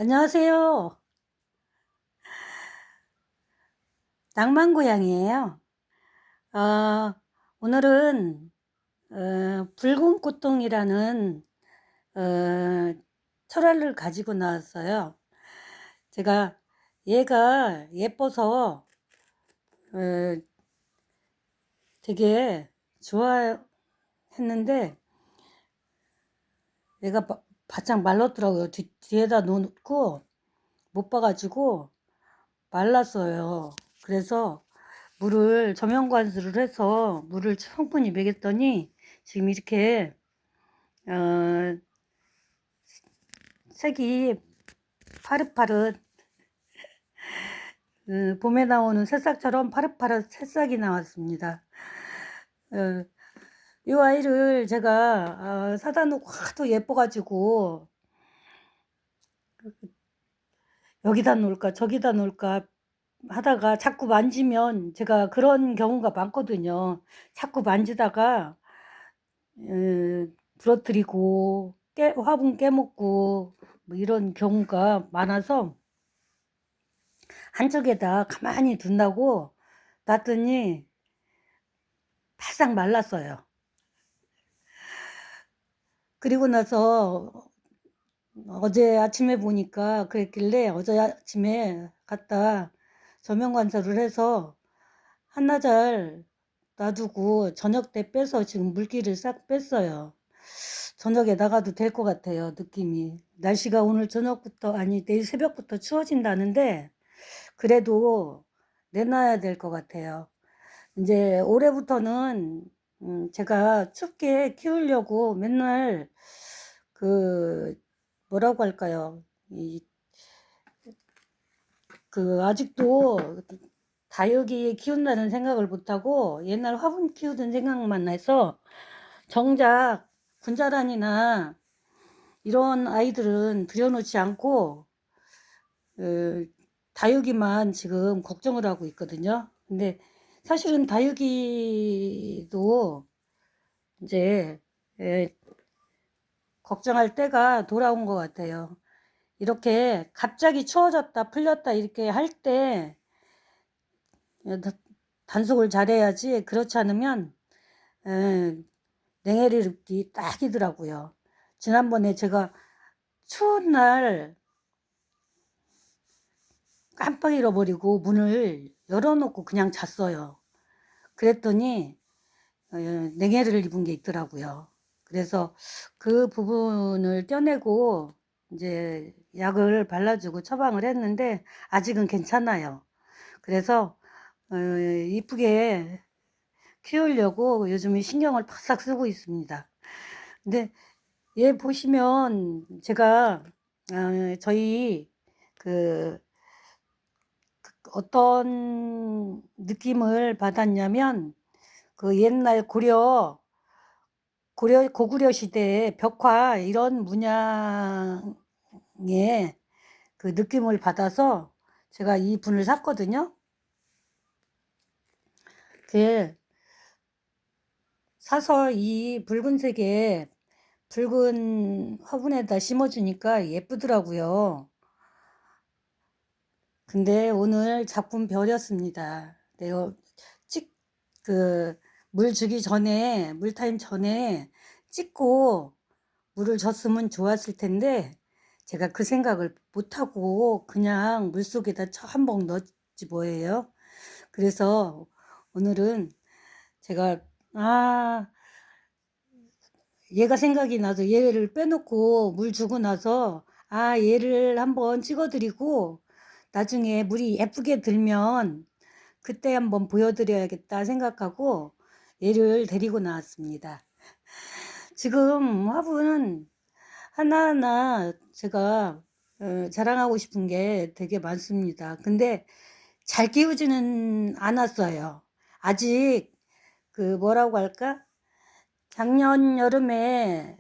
안녕하세요. 낭만고양이에요. 어, 오늘은 붉은 꽃동이라는 어, 철화를 가지고 나왔어요. 제가 얘가 예뻐서 어, 되게 좋아했는데 얘가 바짝 말랐더라고요. 뒤에다 놓고 못 봐가지고 말랐어요. 그래서 물을 저명관수를 해서 물을 충분히 먹였더니 지금 이렇게 어, 색이 파릇파릇, 봄에 나오는 새싹처럼 파릇파릇 새싹이 나왔습니다. 어, 이 아이를 제가 사다 놓고 하도 예뻐가지고 여기다 놓을까 저기다 놓을까 하다가 자꾸 만지면 제가 그런 경우가 많거든요. 자꾸 만지다가 부러뜨리고 화분 깨먹고 뭐 이런 경우가 많아서 한쪽에다 가만히 둔다고 놨더니 바싹 말랐어요. 그리고 나서 어제 아침에 보니까 그랬길래 어제 아침에 갔다 저명 관사를 해서 한나절 놔두고 저녁 때 빼서 지금 물기를 싹 뺐어요. 저녁에 나가도 될 것 같아요, 느낌이. 날씨가 오늘 저녁부터, 아니, 내일 새벽부터 추워진다는데, 그래도 내놔야 될 것 같아요. 이제 올해부터는, 제가 춥게 키우려고 맨날, 그, 뭐라고 할까요? 아직도 다육이 키운다는 생각을 못하고, 옛날 화분 키우던 생각만 해서, 정작 분자란이나 이런 아이들은 들여놓지 않고 다육이만 지금 걱정을 하고 있거든요. 근데 사실은 다육이도 이제 걱정할 때가 돌아온 것 같아요. 이렇게 갑자기 추워졌다 풀렸다 이렇게 할 때 단속을 잘해야지, 그렇지 않으면 냉해를 입기 딱이더라고요. 지난번에 제가 추운 날 깜빡 잃어버리고 문을 열어놓고 그냥 잤어요. 그랬더니 냉해를 입은 게 있더라고요. 그래서 그 부분을 떼내고 이제 약을 발라주고 처방을 했는데 아직은 괜찮아요. 그래서 이쁘게 키우려고 요즘에 신경을 바싹 쓰고 있습니다. 근데 얘 보시면 제가 저희 그 어떤 느낌을 받았냐면 그 옛날 고구려 시대의 벽화 이런 문양의 그 느낌을 받아서 제가 이 분을 샀거든요. 그 사서 이 붉은색의 붉은 화분에다 심어주니까 예쁘더라고요. 근데 오늘 작품 별이었습니다. 내가 물 주기 전에, 물타임 전에 찍고 물을 줬으면 좋았을 텐데, 제가 그 생각을 못하고 그냥 물속에다 한번 넣었지 뭐예요. 그래서 오늘은 제가, 얘가 생각이 나서 얘를 빼놓고 물 주고 나서, 얘를 한번 찍어드리고, 나중에 물이 예쁘게 들면 그때 한번 보여드려야겠다 생각하고 얘를 데리고 나왔습니다. 지금 화분 하나하나 제가 자랑하고 싶은 게 되게 많습니다. 근데 잘 키우지는 않았어요. 아직 뭐라고 할까? 작년 여름에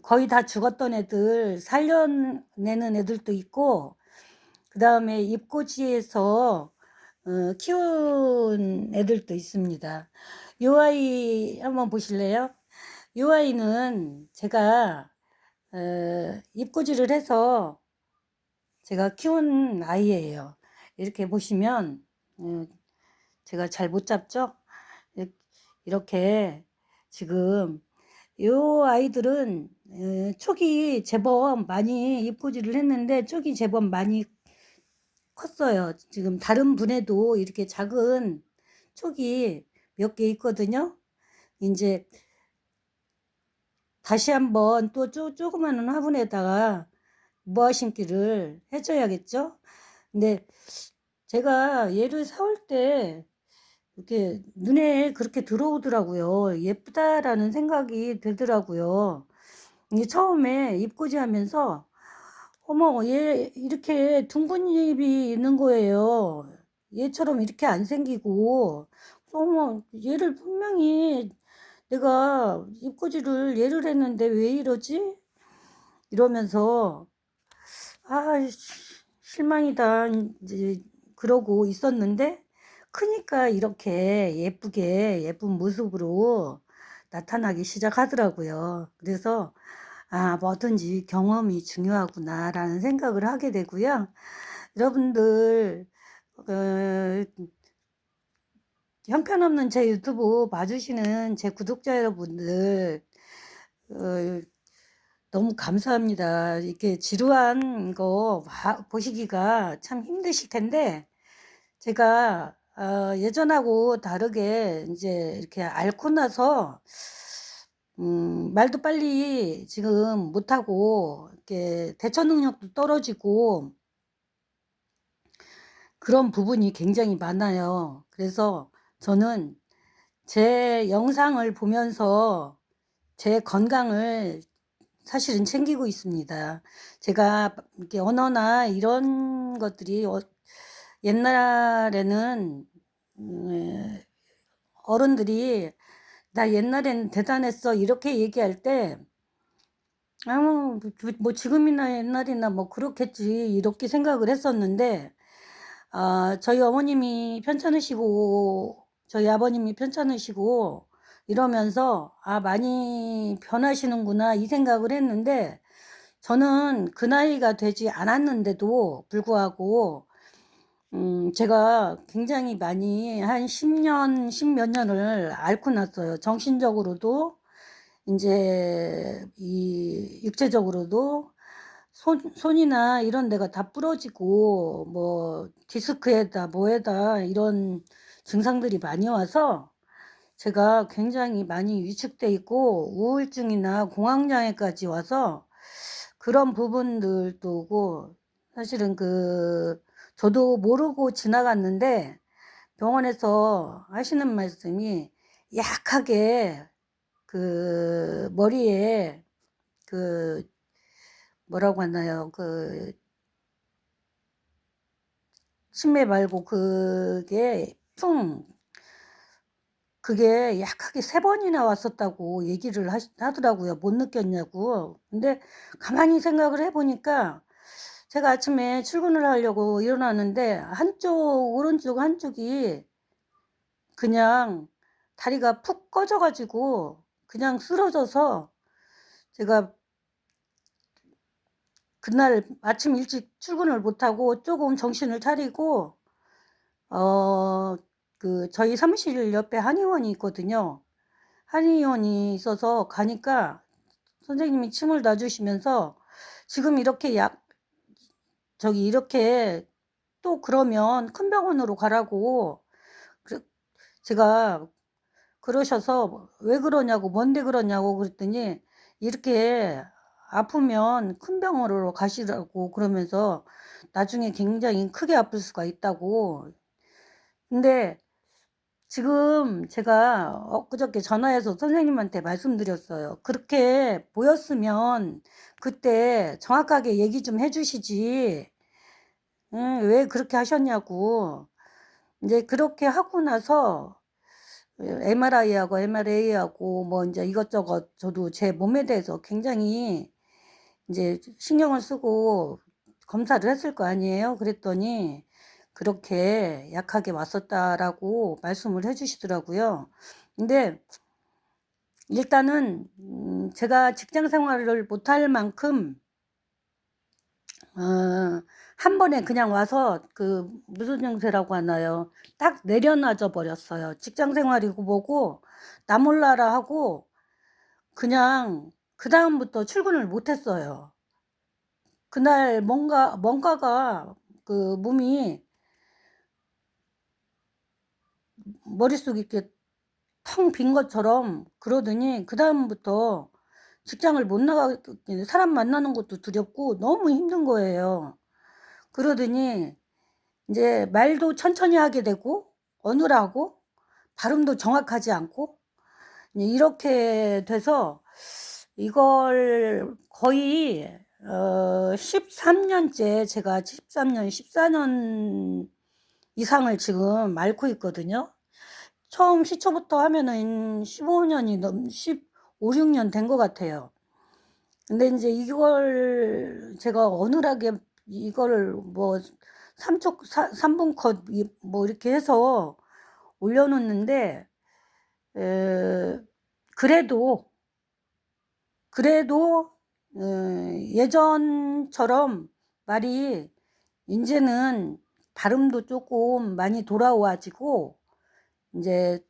거의 다 죽었던 애들 살려내는 애들도 있고, 그 다음에 잎꽂이에서 키운 애들도 있습니다. 요 아이 한번 보실래요? 요 아이는 제가 잎꽂이를 해서 제가 키운 아이예요. 이렇게 보시면 제가 잘 못 잡죠? 이렇게 지금 요 아이들은 촉이 제법 많이 입고지를 했는데 촉이 제법 많이 컸어요. 지금 다른 분에도 이렇게 작은 촉이 몇 개 있거든요. 이제 다시 한번 또 조그마한 화분에다가 무화 심기를 해줘야겠죠. 근데 제가 얘를 사올 때 이렇게 눈에 그렇게 들어오더라고요. 예쁘다라는 생각이 들더라고요. 이게 처음에 입고지 하면서 어머 얘 이렇게 둥근 잎이 있는 거예요. 얘처럼 이렇게 안 생기고 어머 얘를 분명히 내가 입고지를 얘를 했는데 왜 이러지? 이러면서 아 실망이다 이제 그러고 있었는데 크니까 이렇게 예쁜 모습으로 나타나기 시작하더라고요. 그래서 아 뭐든지 경험이 중요하구나라는 생각을 하게 되고요. 여러분들 형편없는 제 유튜브 봐주시는 제 구독자 여러분들 너무 감사합니다. 이렇게 지루한 거 보시기가 참 힘드실 텐데 제가 예전하고 다르게 이제 이렇게 앓고 나서 말도 빨리 지금 못하고 이렇게 대처 능력도 떨어지고 그런 부분이 굉장히 많아요. 그래서 저는 제 영상을 보면서 제 건강을 사실은 챙기고 있습니다. 제가 이렇게 언어나 이런 것들이 옛날에는 어른들이 나 옛날엔 대단했어 이렇게 얘기할 때 뭐 지금이나 옛날이나 뭐 그렇겠지 이렇게 생각을 했었는데 저희 어머님이 편찮으시고 저희 아버님이 편찮으시고 이러면서 많이 변하시는구나 이 생각을 했는데 저는 그 나이가 되지 않았는데도 불구하고 제가 굉장히 많이 한 10년, 10몇 년을 앓고 났어요. 정신적으로도 이제 이 육체적으로도 손이나 이런 데가 다 부러지고 뭐 디스크에다 뭐에다 이런 증상들이 많이 와서 제가 굉장히 많이 위축돼 있고 우울증이나 공황장애까지 와서 그런 부분들도 오고 사실은 저도 모르고 지나갔는데 병원에서 하시는 말씀이 약하게 머리에 뭐라고 하나요? 치매 말고 그게 약하게 3번이나 왔었다고 얘기를 하더라고요. 못 느꼈냐고. 근데 가만히 생각을 해보니까 제가 아침에 출근을 하려고 일어나는데 오른쪽 한쪽이 그냥 다리가 푹 꺼져가지고 그냥 쓰러져서 제가 그날 아침 일찍 출근을 못하고 조금 정신을 차리고 저희 사무실 옆에 한의원이 있거든요. 한의원이 있어서 가니까 선생님이 침을 놔주시면서 지금 이렇게 이렇게 또 그러면 큰 병원으로 가라고 제가 그러셔서 왜 그러냐고 뭔데 그러냐고 그랬더니 이렇게 아프면 큰 병원으로 가시라고 그러면서 나중에 굉장히 크게 아플 수가 있다고. 근데 지금 제가 엊그저께 전화해서 선생님한테 말씀드렸어요. 그렇게 보였으면 그때 정확하게 얘기 좀 해주시지. 왜 그렇게 하셨냐고. 이제 그렇게 하고 나서 MRI하고 MRA하고 뭐 이제 이것저것 저도 제 몸에 대해서 굉장히 이제 신경을 쓰고 검사를 했을 거 아니에요. 그랬더니 그렇게 약하게 왔었다라고 말씀을 해주시더라고요. 근데 일단은 제가 직장 생활을 못할 만큼 한 번에 그냥 와서 그 무슨 증세라고 하나요? 딱 내려놔져 버렸어요. 직장 생활이고 뭐고 나 몰라라 하고 그냥 그다음부터 출근을 못 했어요. 그날 뭔가가 그 몸이 머릿속이 이렇게 텅 빈 것처럼 그러더니 그다음부터 직장을 못 나가겠 사람 만나는 것도 두렵고 너무 힘든 거예요. 그러더니 인제 말도 천천히 하게 되고 어눌하고 발음도 정확하지 않고 이렇게 돼서 이걸 거의 13 년째 제가 13 년, 14년 이상을 지금 앓고 있거든요. 처음 시초부터 하면은 15 년이 15-16년 된 것 같아요. 근데 인제 이걸 제가 어눌하게 이거를 뭐 3 분 컷 뭐 이렇게 해서 올려 놓는데 에 그래도, 그래도 예전처럼 말이 인제는 발음도 쪼끔 많이 돌아와지고 인제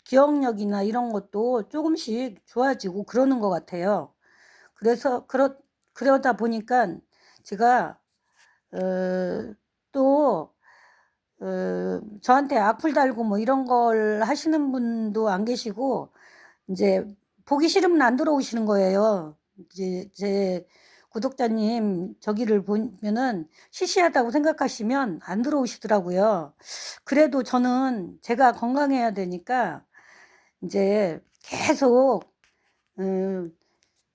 기억력이나 이런 것도 쪼금씩 좋아지고 그러는 것 같아요. 그래서 그러다 보니깐 제가 어 또 저한테 악플 달고 뭐 이런 걸 하시는 분도 안 계시고 인제 보기 싫으면 안 들어오시는 거예요. 이제 제 구독자님 저기를 보면은 시시하다고 생각하시면 안 들어오시더라고요. 그래도 저는 제가 건강해야 되니까 인제 계속 음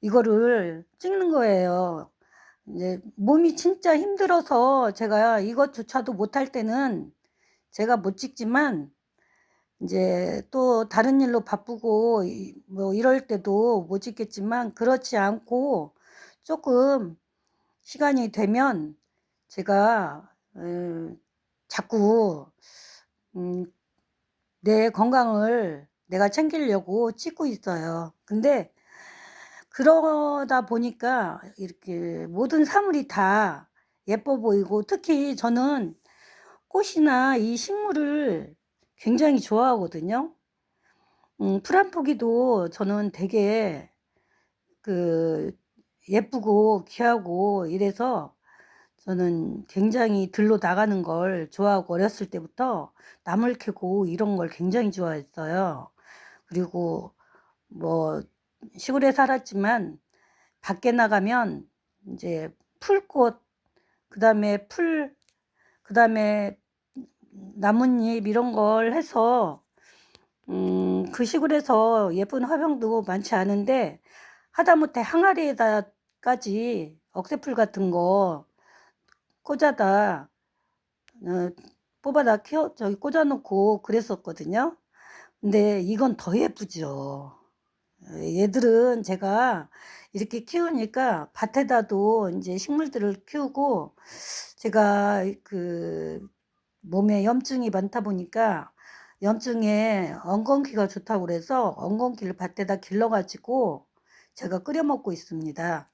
이거를 찍는 거예요. 이제 몸이 진짜 힘들어서 제가 이것조차도 못할 때는 제가 못 찍지만 인제 또 다른 일로 바쁘고 뭐 이럴 때도 못 찍겠지만 그렇지 않고 쪼끔 시간이 되면 제가 자꾸 음 내 건강을 내가 챙기려고 찍고 있어요. 근데 그러다 보니까 이렇게 모든 사물이 다 예뻐 보이고 특히 저는 꽃이나 이 식물을 굉장히 좋아하거든요. 풀 한 포기도 저는 되게 그 예쁘고 귀하고 이래서 저는 굉장히 들로 나가는 걸 좋아하고 어렸을 때부터 나물 캐고 이런 걸 굉장히 좋아했어요. 그리고 뭐 시골에 살았지만 밖에 나가면 인제 풀꽃 그다음에 그다음에 나뭇잎 이런 걸 해서 그 시골에서 예쁜 화병도 많지 않은데 하다못해 항아리에다까지 억새풀 같은 거 꽂아다 어 뽑아다 키워 저기 꽂아 놓고 그랬었거든요. 근데 이건 더 예쁘죠. 얘들은 제가 이렇게 키우니까 밭에다도 인제 식물들을 키우고 제가 그 몸에 염증이 많다 보니까 염증에 엉겅퀴가 좋다고 그래서 엉겅퀴를 밭에다 길러 가지고 제가 끓여 먹고 있습니다.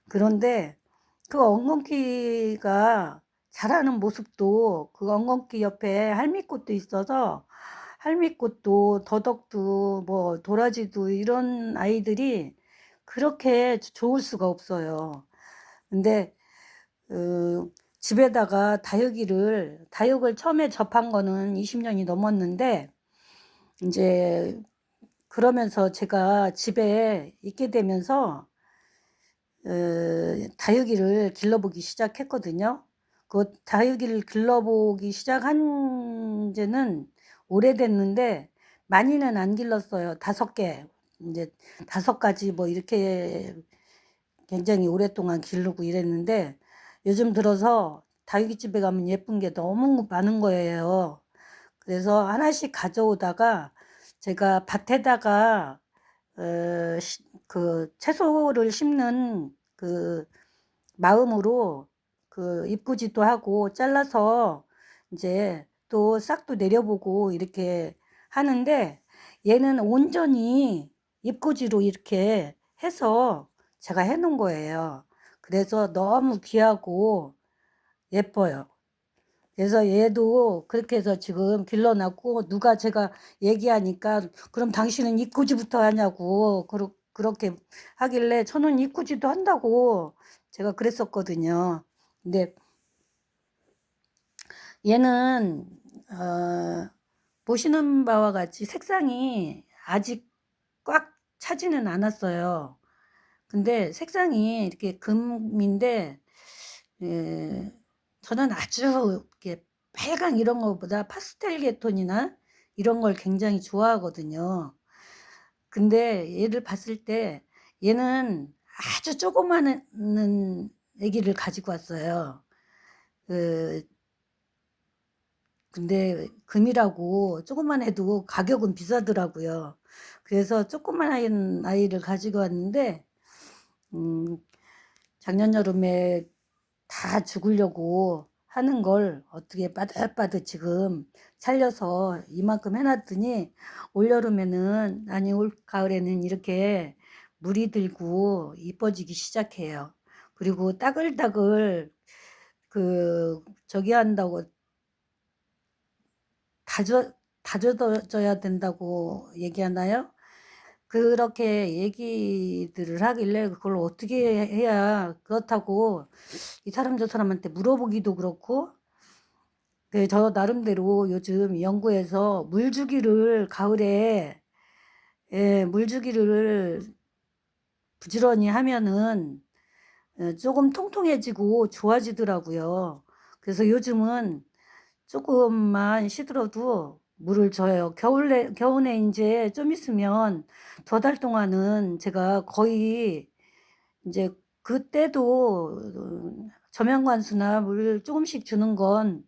그런데 그 엉겅퀴가 자라는 모습도 그 엉겅퀴 옆에 할미꽃도 있어서 할미꽃도 더덕도 뭐 도라지도 이런 아이들이 그렇게 좋을 수가 없어요. 근데 집에다가 다육을 처음에 접한 거는 20 년이 넘었는데 인제 그러면서 제가 집에 있게 되면서 다육이를 길러보기 시작했거든요. 그 다육이를 길러보기 시작한 지는 오래됐는데 많이는 안 길렀어요. 5 개 인제 5 가지 뭐 이렇게 굉장히 오랫동안 기르고 이랬는데 요즘 들어서 다육이 집에 가면 예쁜 게 너무 많은 거예요. 그래서 하나씩 가져오다가 제가 밭에다가 그 채소를 심는 그 마음으로 그 이쁘지도 하고 잘라서 인제 또 싹도 내려보고 이렇게 하는데 얘는 온전히 잎꽂이로 이렇게 해서 제가 해 놓은 거예요. 그래서 너무 귀하고 예뻐요. 그래서 얘도 그렇게 해서 지금 길러놨고, 누가 제가 얘기하니까 그럼 당신은 이꾸지부터 하냐고 그렇게 하길래 저는 이꾸지도 한다고 제가 그랬었거든요. 근데 얘는 보시는 바와 같이 색상이 아직 꽉 차지는 않았어요. 근데 색상이 이렇게 금인데, 예, 저는 아주 이렇게 빨강 이런 거보다 파스텔 계톤이나 이런 걸 굉장히 좋아하거든요. 근데 얘를 봤을 때 얘는 아주 조그마한 애기를 가지고 왔어요. 그 근데 금이라고 조금만 해도 가격은 비싸더라고요. 그래서 조그만 아이를 가지고 왔는데, 음, 작년 여름에 다 죽으려고 하는 걸 어떻게 빠듯빠듯 지금 살려서 이만큼 해놨더니, 올여름에는, 아니, 올 가을에는 이렇게 물이 들고 이뻐지기 시작해요. 그리고 따글따글 저기 한다고 다져져야 된다고 얘기하나요? 그렇게 얘기들을 하길래 그걸 어떻게 해야 그렇다고 이 사람 저 사람한테 물어보기도 그렇고, 저 나름대로 요즘 연구해서 물주기를 가을에, 예, 물주기를 부지런히 하면은 조금 통통해지고 좋아지더라고요. 그래서 요즘은 조금만 시들어도 물을 줘요. 겨울에 이제 좀 있으면 두 달 동안은 제가 거의 이제 그때도 저명관수나 물 조금씩 주는 건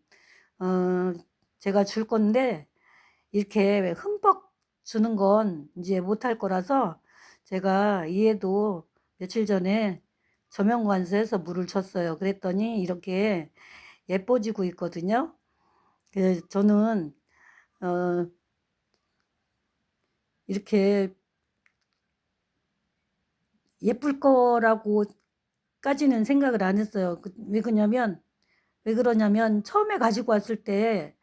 어, 제가 줄 건데, 이렇게 흠뻑 주는 건 이제 못할 거라서 제가 이해도 며칠 전에 저명관수에서 물을 줬어요. 그랬더니 이렇게 예뻐지고 있거든요. 저는 어, 이렇게 예쁠 거라고까지는 생각을 안 했어요. 왜 그러냐면 처음에 가지고 왔을 때,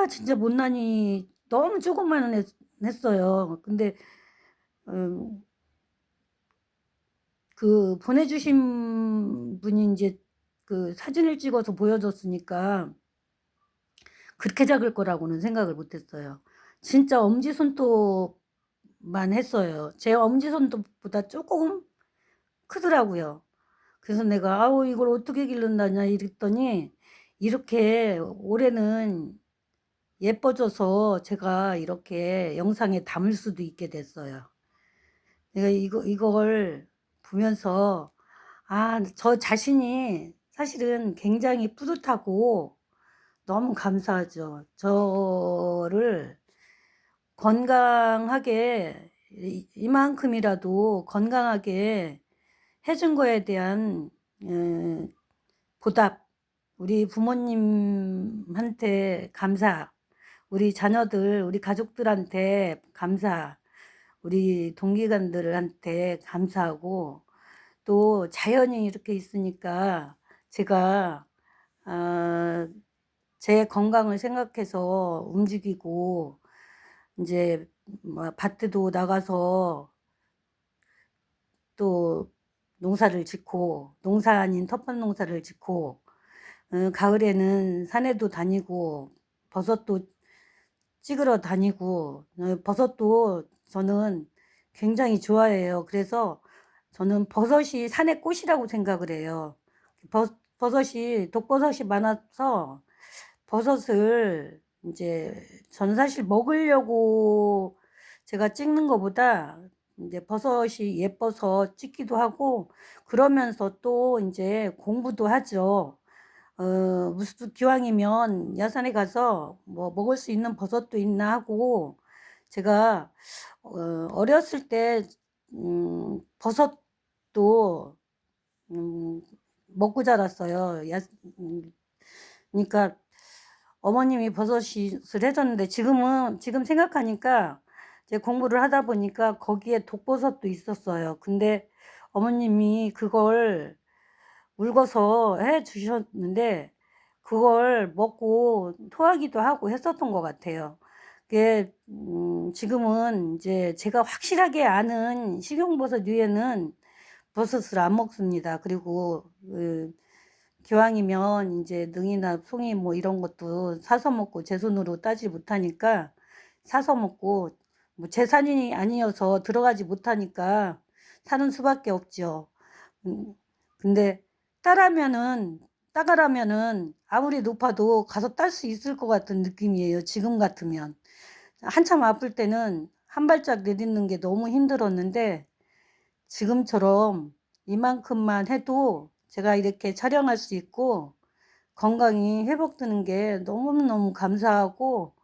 진짜 못난이 너무 조금만 했어요. 근데 음, 그 보내주신 분이 이제 그 사진을 찍어서 보여줬으니까 그렇게 작을 거라고는 생각을 못했어요. 진짜 엄지손톱만 했어요. 제 엄지손톱보다 조금 크더라고요. 그래서 내가 아우 이걸 어떻게 기른다냐 이랬더니, 이렇게 올해는 예뻐져서 제가 이렇게 영상에 담을 수도 있게 됐어요. 내가 이걸 보면서 저 자신이 사실은 굉장히 뿌듯하고 너무 감사하죠. 저를 건강하게, 이만큼이라도 건강하게 해준 거에 대한 보답, 우리 부모님한테 감사, 우리 자녀들, 우리 가족들한테 감사, 우리 동기간들한테 감사하고, 또 자연이 이렇게 있으니까 제가 제 건강을 생각해서 움직이고, 이제 뭐 밭에도 나가서 또 농사를 짓고, 농사 아닌 텃밭 농사를 짓고, 가을에는 산에도 다니고 버섯도 찍으러 다니고, 버섯도 저는 굉장히 좋아해요. 그래서 저는 버섯이 산의 꽃이라고 생각을 해요. 버섯이 독버섯이 많아서 버섯을 이제 저는 사실 먹으려고 제가 찍는 것보다 이제 버섯이 예뻐서 찍기도 하고, 그러면서 또 이제 공부도 하죠. 무슨 기왕이면 야산에 가서 뭐 먹을 수 있는 버섯도 있나 하고, 제가 어렸을 때 버섯도 음, 먹고 자랐어요. 그러니까 어머님이 버섯을 해줬는데, 지금 생각하니까 이제 공부를 하다 보니까 거기에 독버섯도 있었어요. 근데 어머님이 그걸 울고서 해 주셨는데, 그걸 먹고 토하기도 하고 했었던 것 같아요. 그게 지금은 이제 제가 확실하게 아는 식용버섯 위에는 버섯을 안 먹습니다. 그리고 기왕이면 이제 능이나 송이 뭐 이런 것도 사서 먹고 제 손으로 따지 못하니까 사서 먹고, 뭐 재산이 아니어서 들어가지 못하니까 사는 수밖에 없죠. 음, 근데 따가라면은 아무리 높아도 가서 딸 수 있을 것 같은 느낌이에요. 지금 같으면. 한참 아플 때는 한 발짝 내딛는 게 너무 힘들었는데, 지금처럼 이만큼만 해도 제가 이렇게 촬영할 수 있고 건강이 회복되는 게 너무너무 감사하고,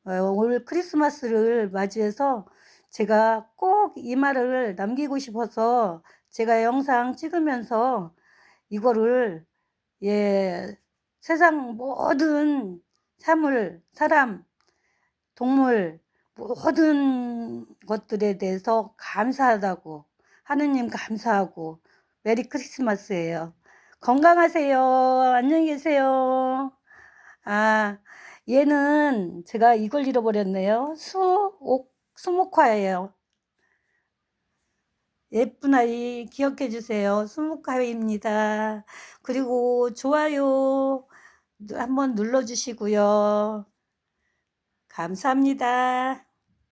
올 크리스마스를 맞이해서 제가 꼭 이 말을 남기고 싶어서 제가 영상 찍으면서 이거를, 예, 세상 모든 사람, 동물, 모든 것들에 대해서 감사하다고, 하느님 감사하고, 메리 크리스마스예요. 건강하세요. 안녕히 계세요. 아, 얘는 제가 이걸 잃어버렸네요. 수목화예요. 예쁜 아이 기억해 주세요. 수목화입니다. 그리고 좋아요 한번 눌러주시고요. 감사합니다.